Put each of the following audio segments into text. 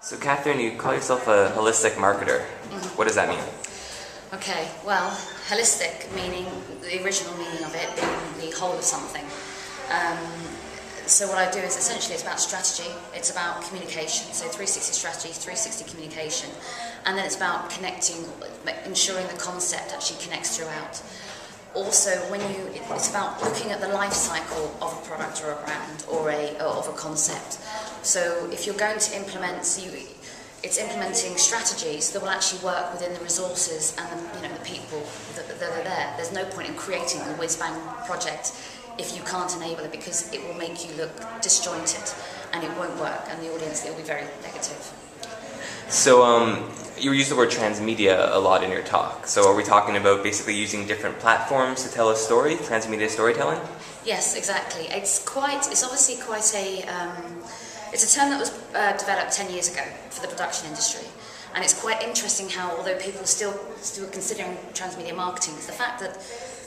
So Kathryn, you call yourself a holistic marketer. What does that mean? Okay, well, holistic meaning, the original meaning of it being the whole of something. So what I do is essentially it's about strategy, it's about communication, so 360 strategy, 360 communication, and then it's about connecting, ensuring the concept actually connects throughout. Also, it's about looking at the life cycle of a product or a brand or of a concept. So if you're going to implement, it's implementing strategies that will actually work within the resources and the people that are there. There's no point in creating a whiz-bang project if you can't enable it, because it will make you look disjointed and it won't work, and the audience, it will be very negative. So you use the word transmedia a lot in your talk. So are we talking about basically using different platforms to tell a story, transmedia storytelling? Yes, exactly. It's obviously quite a... it's a term that was developed 10 years ago for the production industry, and it's quite interesting how, although people are still considering transmedia marketing, it's the fact that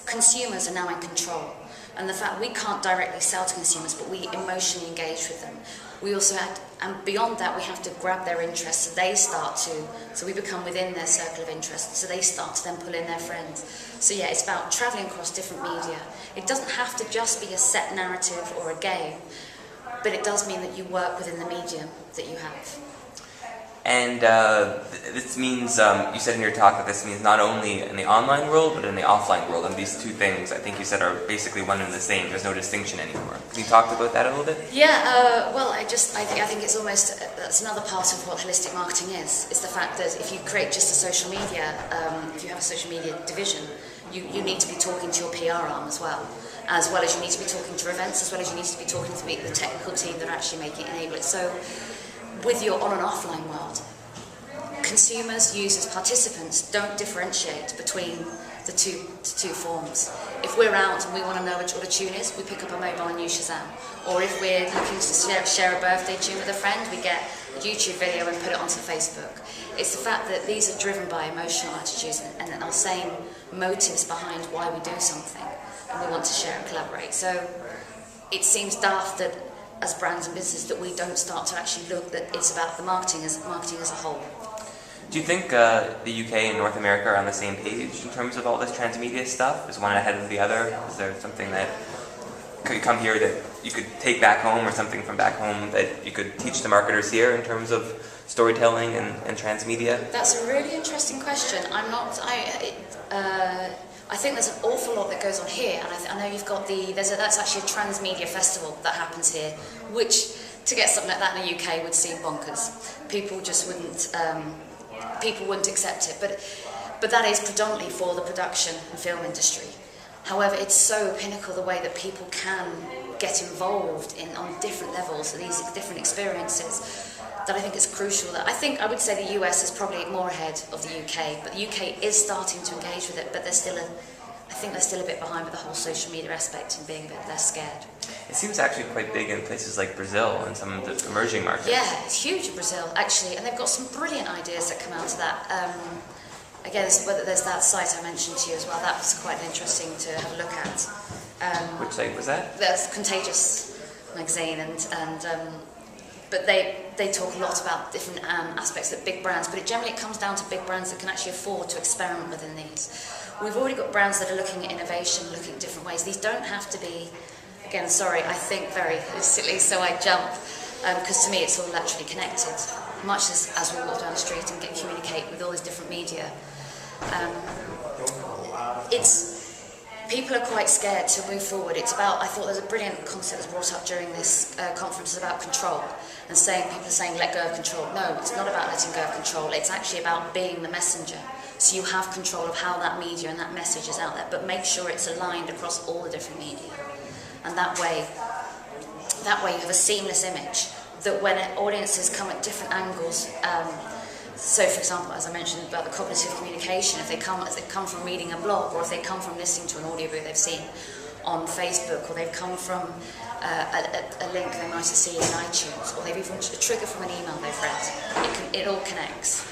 consumers are now in control, and the fact we can't directly sell to consumers, but we emotionally engage with them. We also and beyond that, we have to grab their interest, so we become within their circle of interest, so they start to then pull in their friends. So yeah, it's about travelling across different media. It doesn't have to just be a set narrative or a game, but it does mean that you work within the medium that you have. And this means, you said in your talk that this means not only in the online world, but in the offline world. And these two things, I think you said, are basically one and the same. There's no distinction anymore. Can you talk about that a little bit? Yeah, well, I think it's almost, that's another part of what holistic marketing is. It's the fact that if you create just a social media, if you have a social media division, you need to be talking to your PR arm as well as you need to be talking to events, as well as you need to be talking to the technical team that are actually enable it. So with your on and offline world, consumers, users, participants don't differentiate between the two forms. If we're out and we want to know what a tune is, we pick up a mobile and use Shazam. Or if we're looking to share a birthday tune with a friend, we get a YouTube video and put it onto Facebook. It's the fact that these are driven by emotional attitudes and our same motives behind why we do something, and we want to share and collaborate. So it seems daft that as brands and businesses that we don't start to actually look that it's about the marketing as a whole. Do you think the UK and North America are on the same page in terms of all this transmedia stuff? Is one ahead of the other? Is there something that could come here that you could take back home, or something from back home that you could teach the marketers here in terms of storytelling and transmedia? That's a really interesting question. I think there's an awful lot that goes on here, and I know you've got that's actually a transmedia festival that happens here, which to get something like that in the UK would seem bonkers. People just wouldn't accept it, but that is predominantly for the production and film industry. However, it's so pinnacle the way that people can get involved on different levels of these different experiences, that I think it's crucial. That I would say the US is probably more ahead of the UK, but the UK is starting to engage with it, but I think they're still a bit behind with the whole social media aspect and being a bit less scared. It seems actually quite big in places like Brazil and some of the emerging markets. Yeah, it's huge in Brazil, actually, and they've got some brilliant ideas that come out of that. Again, there's that site I mentioned to you as well. That was quite interesting to have a look at. Which site was that? That's Contagious magazine, but they talk a lot about different aspects of big brands, but it generally comes down to big brands that can actually afford to experiment within these. We've already got brands that are looking at innovation, looking at different ways. These don't have to be, again, sorry, I think very silly, so I jump, because to me it's all naturally connected, much as we walk down the street and communicate with all these different media. People are quite scared to move forward. I thought there's a brilliant concept that was brought up during this conference about control, and people are saying let go of control. No, it's not about letting go of control. It's actually about being the messenger. So you have control of how that media and that message is out there, but make sure it's aligned across all the different media. And that way you have a seamless image that when audiences come at different angles, so for example, as I mentioned about the cognitive communication, if they come from reading a blog, or if they come from listening to an audiobook they've seen on Facebook, or they've come from a link they might have seen in iTunes, or they've even a trigger from an email they've read, it all connects.